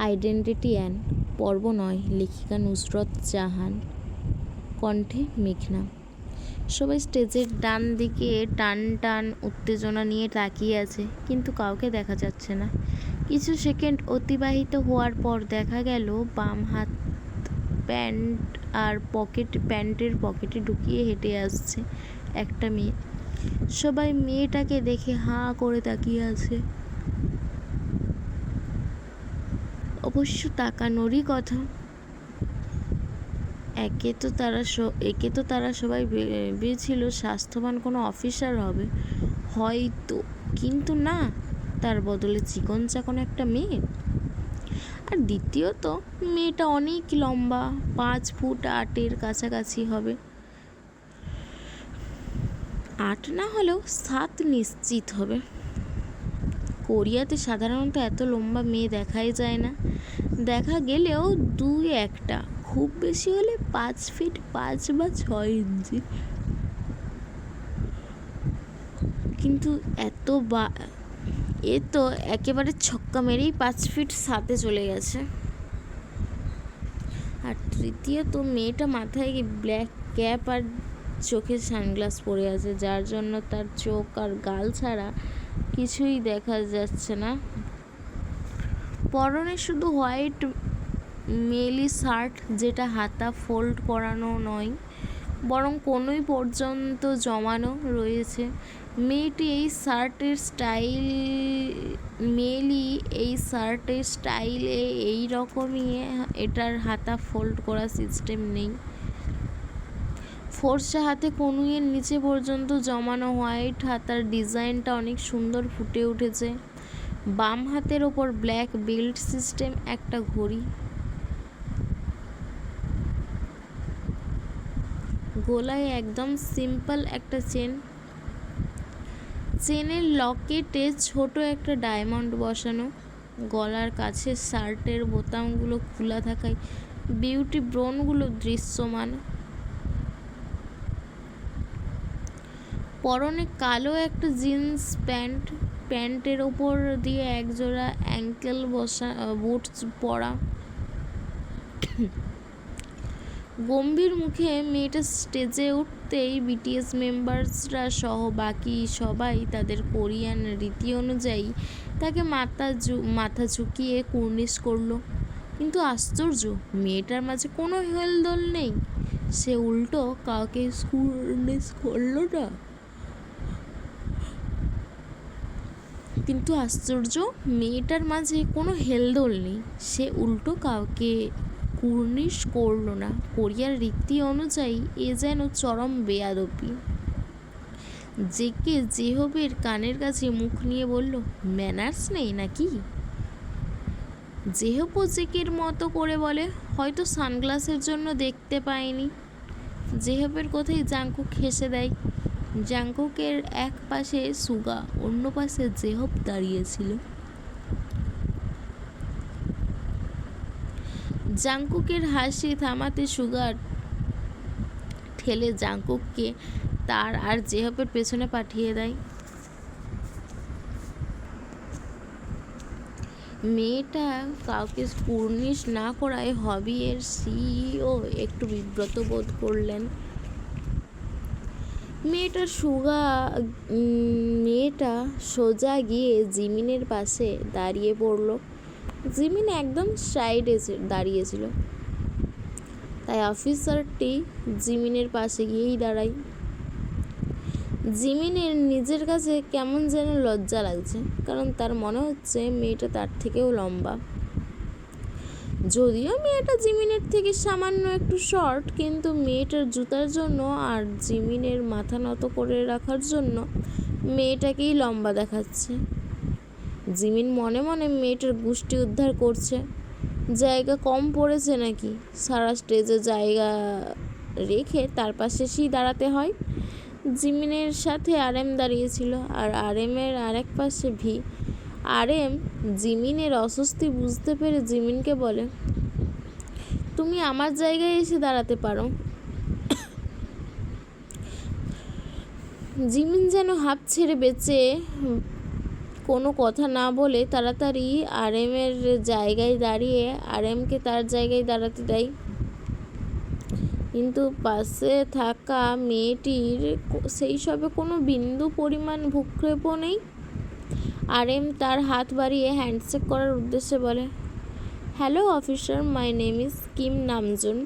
Identity an, পর্ব 9, লেখিকা নুসরত জাহান, কণ্ঠে মেঘনা। সবাই স্টেজের ডান দিকে টান টান উত্তেজনা নিয়ে তাকিয়ে আছে, কিন্তু কাউকে দেখা যাচ্ছে না। কিছু সেকেন্ড অতিবাহিত হওয়ার পর দেখা গেল বাম হাত প্যান্টের পকেটে ঢুকিয়ে হেঁটে আসছে একটা মেয়ে। সবাই মেয়েটাকে দেখে হাঁ করে তাকিয়ে আছে। অবশ্য তাকানোরই কথা। একে তো তারা সবাই ভেবেছিল স্বাস্থ্যবান কোনো অফিসার হবে হয়তো, কিন্তু না, তার বদলে চিকন চাকন একটা মেয়ে। আর দ্বিতীয়ত, মেয়েটা অনেক লম্বা, 5 ফুট 8 কাছাকাছি হবে। 8 না হলেও 7 নিশ্চিত হবে। কোরিয়াতে সাধারণত এত লম্বা মেয়ে দেখাই যায় না, দেখা গেলেও 2-1টা, খুব বেশি হলে 5 ফিট 5 বা 6 ইঞ্চি। কিন্তু এ তো একেবারে ছক্কা মেরেই 5 ফিট 7-এ চলে গেছে। আর তৃতীয়ত, মেয়েটা মাথায় ব্ল্যাক ক্যাপ আর চোখে সানগ্লাস পরে আছে, যার জন্য তার চোখ আর গাল ছাড়া কিছুই দেখা যাচ্ছে না। পরনে শুধু হোয়াইট মেলি শার্ট, যেটা হাতা ফোল্ড করানো নয়, বরং কোনোই পর্যন্ত জমানো রয়েছে। মেয়েটি এই শার্টের স্টাইলে এই রকমই, এটার হাতা ফোল্ড করা সিস্টেম নেই। ফর্সা হাতে কনুইয়ের নিচে পর্যন্ত জমানো হোয়াইট হাতার ডিজাইনটা অনেক সুন্দর ফুটে উঠেছে। বাম হাতের ওপর ব্ল্যাক বেল্ট সিস্টেম একটা ঘড়ি, গলায় একদম সিম্পল একটা চেনের লকেটে ছোট একটা ডায়মন্ড বসানো। গলার কাছে শার্টের বোতামগুলো খোলা থাকায় বিউটি ব্রোনগুলো দৃশ্যমান। পরনে কালো একটা জিন্স প্যান্টের ওপর দিয়ে একজোড়া অ্যাঙ্কেল বুটস পরা। গম্ভীর মুখে মেয়েটা স্টেজে উঠতেই বিটিএস মেম্বার্সরা সহ বাকি সবাই তাদের কোরিয়ান রীতি অনুযায়ী তাকে মাথা ঝুঁকিয়ে কুর্নিশ করলো। কিন্তু আশ্চর্য, মেয়েটার মাঝে কোনো হেলদোল নেই। সে উল্টো কাউকে কুর্নিশ করলো না। কিন্তু আশ্চর্য, মেয়েটার মাঝে কোনো হেলদোল নেই, সে উল্টো কাউকে কুর্নিশ করলো না। কোরিয়ার রীতি অনুযায়ী এ যেন চরম বেয়াদবি। জেকে জেহবের কানের কাছে মুখ নিয়ে বলল, ম্যানার্স নেই নাকি? জেহবও জেকের মতো করে বলে, হয়তো সানগ্লাসের জন্য দেখতে পায়নি। জেহবের কথাই জাংকুক হেসে দেয়। জাংকুকের এক পাশে সুগা, অন্য পাশে জেহব দাঁড়িয়েছিল। জাংকুকের হাসি থামাতে সুগা ঠেলে জাংকুককে তার আর জেহবের পেছনে পাঠিয়ে দেয়। মেয়েটা কাউকে কুর্নিশ না করায় হবি-এর সিইও একটু বিব্রত বোধ করলেন। মেয়েটা সোজা গিয়ে জিমিনের পাশে দাঁড়িয়ে পড়ল। জিমিন একদম সাইডে দাঁড়িয়েছিল, তাই অফিসারটি জিমিনের পাশে গিয়েই দাঁড়ায়। জিমিনের নিজের কাছে কেমন যেন লজ্জা লাগছে, কারণ তার মনে হচ্ছে মেয়েটা তার থেকেও লম্বা। যদিও মেয়েটা জিমিনের থেকে সামান্য একটু শর্ট, কিন্তু মেয়েটার জুতার জন্য আর জিমিনের মাথা নত করে রাখার জন্য মেয়েটাকেই লম্বা দেখাচ্ছে। জিমিন মনে মনে মেয়েটার গুষ্টি উদ্ধার করছে। জায়গা কম পড়েছে নাকি? সারা স্টেজে জায়গা রেখে তার পাশে সেই দাঁড়াতে হয়। জিমিনের সাথে আরএম দাঁড়িয়েছিল, আর আরএমের আরেক পাশে ভি। আরএম জিমিনের অস্বস্তি বুঝতে পেরে জিমিনকে বলে, তুমি আমার জায়গায় এসে দাঁড়াতে পারো। জিমিন যেন হাঁপ ছেড়ে বেঁচে কোনো কথা না বলে তাড়াতাড়ি আরএমের জায়গায় দাঁড়িয়ে আরএমকে তার জায়গায় দাঁড়াতে দেয়। কিন্তু পাশে থাকা মেয়েটির সেই সবে কোনো বিন্দু পরিমাণ ভ্রুক্ষেপও নেই। আরএম তার হাত বাড়িয়ে হ্যান্ডশেক করার উদ্দেশ্যে বলে, hello officer, my name is Kim Namjoon.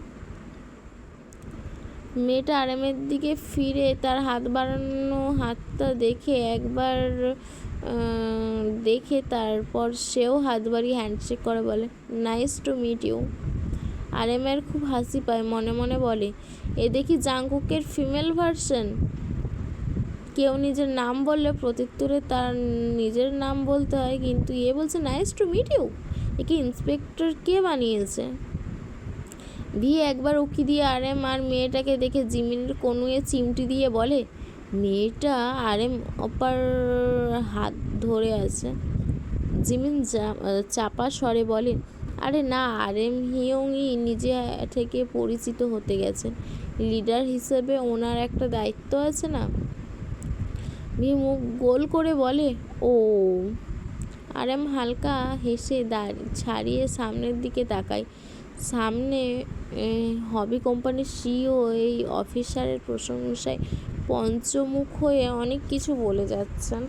মেয়েটা আরএমের দিকে ফিরে তার হাত বাড়ানো হাতটা দেখে তারপর সেও হাত বাড়িয়ে হ্যান্ডশেক করে বলে, নাইস টু মিট ইউ। আরএমের খুব হাসি পায়, মনে মনে বলে, এ দেখি জাংকুকের ফিমেল ভার্সন। কেউ নিজের নাম বললে প্রত্যুত্তরে তার নিজের নাম বলতে হয়, কিন্তু এ বলছে নাইস টু মিট ইউ। একে ইন্সপেক্টর কে বানিয়েছে? ভি একবার উকি দিয়ে আরএম আর মেয়েটাকে দেখে জিমিনের কনুয়ে চিমটি দিয়ে বলে, মেয়েটা আরএম অপার হাত ধরে আছে। জিমিন চাপা স্বরে বলে, আরে না, আরএম হিয়ংই নিজে থেকে পরিচিত হতে গেছেন। লিডার হিসেবে ওনার একটা দায়িত্ব আছে না? ভি মুখ গোল করে বলে, ও। আরএম হালকা হেসে ছাড়িয়ে সামনের দিকে তাকায়। সামনে হবি কোম্পানির সিইও এই অফিসারের প্রশংসায় পঞ্চমুখ হয়ে অনেক কিছু বলে যাচ্ছেন।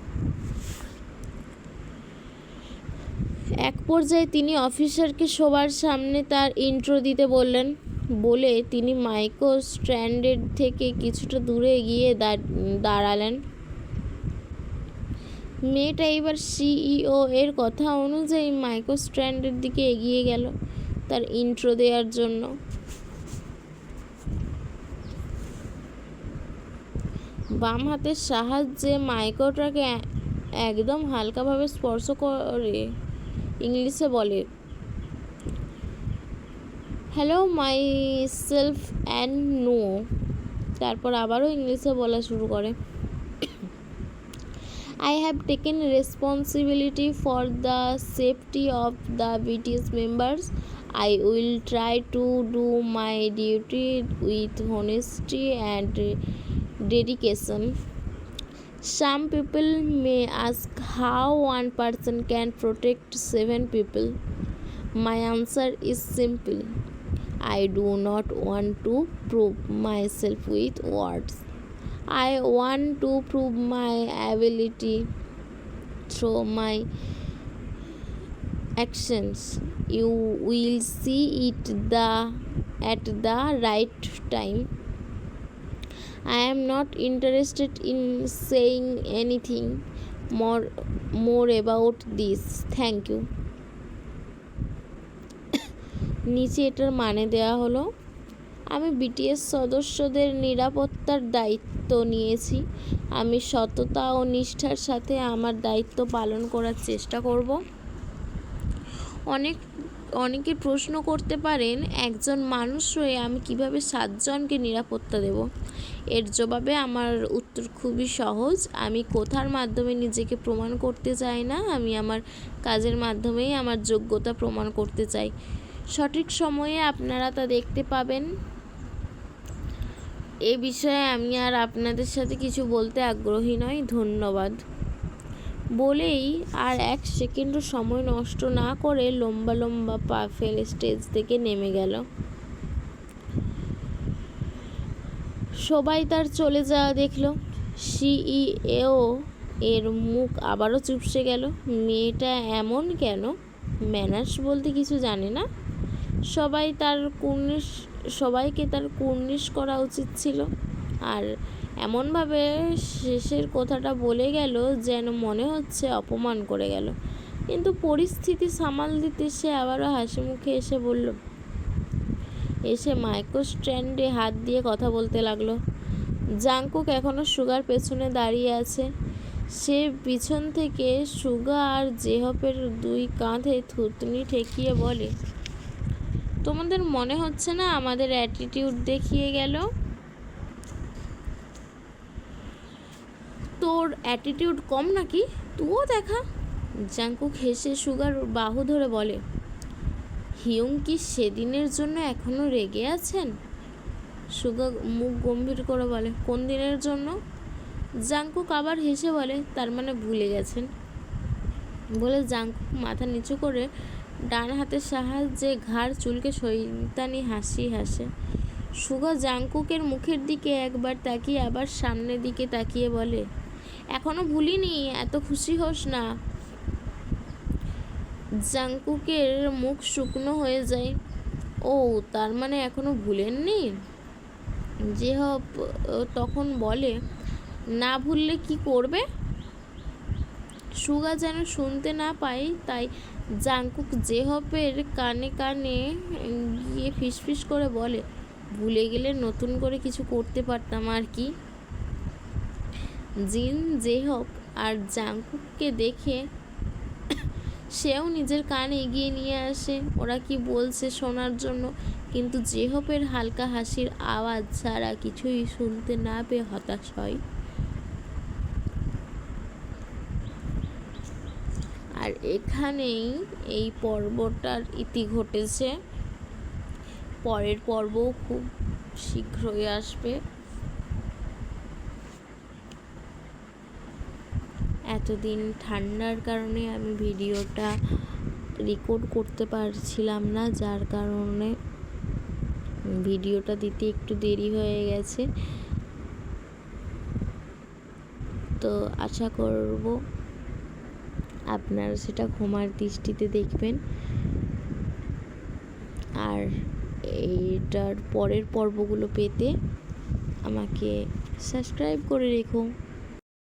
এক পর্যায়ে তিনি অফিসারকে সবার সামনে তার ইন্ট্রো দিতে বললেন। বলে তিনি মাইক্রো স্ট্র্যান্ডের থেকে কিছুটা দূরে গিয়ে দাঁড়ালেন। মেয়েটা এবার সিইও এর কথা অনুযায়ী মাইক্রো স্ট্র্যান্ডের দিকে এগিয়ে গেল তার ইন্ট্রো দেওয়ার জন্য। বাম হাতের সাহায্যে মাইক্রোটাকে একদম হালকাভাবে স্পর্শ করে ইংলিশে বলে, hello my self and no. তারপর আবারও ইংলিশে বলা শুরু করে, I have taken responsibility for the safety of the BTS members. I will try to do my duty with honesty and dedication. Some people may ask how one person can protect 7 people. My answer is simple. I do not want to prove myself with words. I want to prove my ability through my actions. You will see it at the right time. I am not interested in saying anything more about this. Thank you. নিচে এটার মানে দেয়া হলো, আমি BTS সদস্যদের নিরাপত্তার দায়িত্ব নিয়েছি। আমি সততা ও নিষ্ঠার সাথে আমার দায়িত্ব পালন করার চেষ্টা করব। অনেকে প্রশ্ন করতে পারেন, একজন মানুষ হয়ে আমি কিভাবে 7 জনকে নিরাপত্তা দেব? এর জবাবে আমার উত্তর খুবই সহজ। আমি কথার মাধ্যমে নিজেকে প্রমাণ করতে চাই না, আমি আমার কাজের মাধ্যমেই আমার যোগ্যতা প্রমাণ করতে চাই। সঠিক সময়ে আপনারা তা দেখতে পাবেন। এ বিষয়ে আমি আর আপনাদের সাথে কিছু বলতে আগ্রহী নই, ধন্যবাদ। বলেই আর 1 সেকেন্ডও সময় নষ্ট না করে লম্বা লম্বা পা ফেলে স্টেজ থেকে নেমে গেল। সবাই তার চলে যাওয়া দেখল। সিইও এর মুখ আবারও চুপসে গেল। মেয়েটা এমন কেন? ম্যানার্স বলতে কিছু জানে না? সবাইকে তার কুর্নিশ করা উচিত ছিল। আর এমনভাবে শেষের কথাটা বলে গেল যেন মনে হচ্ছে অপমান করে গেল। কিন্তু পরিস্থিতি সামাল দিতে সে আবারও হাসি মুখে এসে মাইক্রো স্ট্যান্ডে হাত দিয়ে কথা বলতে লাগলো। জাংকুক এখনও সুগার পেছনে দাঁড়িয়ে আছে। সে পিছন থেকে সুগা আর জেহপের 2 কাঁধে থুতনি ঠেকিয়ে বলে, তোমাদের মনে হচ্ছে না আমাদের অ্যাটিটিউড দেখিয়ে গেল? তোর অ্যাটিটিউড কম নাকি? তুইও দেখা। জাংকুক হেসে সুগার বাহু ধরে বলে, হিয়ং কি সেদিনের জন্য এখনো রেগে আছেন? সুগা মুখ গম্ভীর করে বলে, কোন দিনের জন্য? জাংকুক আবার হেসে বলে, তার মানে ভুলে গেছেন। বলে জাংকুক মাথা নিচু করে ডান হাতের সাহায্যে ঘাড় চুলকে শয়তানি হাসি হাসে। সুগা জাংকুকের মুখের দিকে একবার তাকিয়ে আবার সামনের দিকে তাকিয়ে বলে, এখনো ভুলিনি, এত খুশি হোস না। জাংকুকের মুখ শুকনো হয়ে যায়। ও, তার মানে এখনো ভুলেননি? জেহপ তখন বলে, না ভুললে কি করবে? সুগা যেন শুনতে না পায়, তাই জাংকুক জেহপের কানে কানে গিয়ে ফিসফিস করে বলে, ভুলে গেলে নতুন করে কিছু করতে পারতাম আর কি। জিন জেহপ আর জাংকুককে দেখে সেও নিজের কান এগিয়ে নিয়ে আসে ওরা কি বলছে শোনার জন্য, কিন্তু জেহপের হালকা হাসির আওয়াজ ছাড়া কিছুই শুনতে না পেয়ে হতাশ হয়। আর এখানেই এই পর্বটার ইতি ঘটেছে। পরের পর্বও খুব শীঘ্রই আসবে। এতদিন ঠান্ডার কারণে আমি ভিডিওটা রেকর্ড করতে পারছিলাম না, যার কারণে ভিডিওটা দিতে একটু দেরি হয়ে গেছে। তো আশা করব আপনারা সেটা ক্ষমার দৃষ্টিতে দেখবেন। আর এইটার পরের পর্বগুলো পেতে আমাকে সাবস্ক্রাইব করে রেখো।